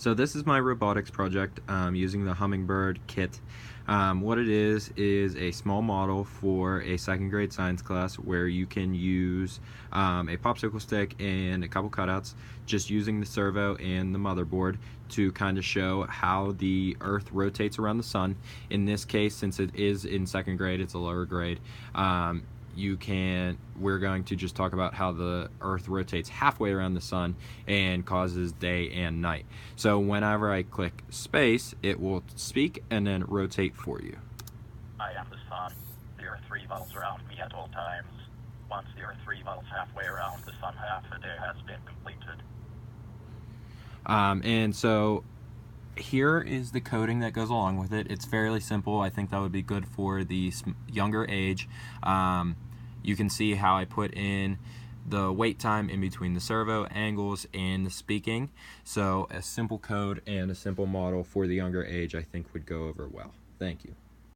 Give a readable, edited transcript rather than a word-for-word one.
So this is my robotics project using the Hummingbird kit. What it is a small model for a second grade science class where you can use a popsicle stick and a couple cutouts, just using the servo and the motherboard to kind of show how the Earth rotates around the sun. In this case, since it is in second grade, it's a lower grade. We're going to just talk about how the Earth rotates halfway around the sun and causes day and night. So whenever I click space, it will speak and then rotate for you. I am the sun. The Earth revolves around me at all times. Once the Earth revolves halfway around the sun, half a day has been completed. And so here is the coding that goes along with it. It's fairly simple. I think that would be good for the younger age. You can see how I put in the wait time in between the servo, angles, and the speaking. So a simple code and a simple model for the younger age I think would go over well. Thank you.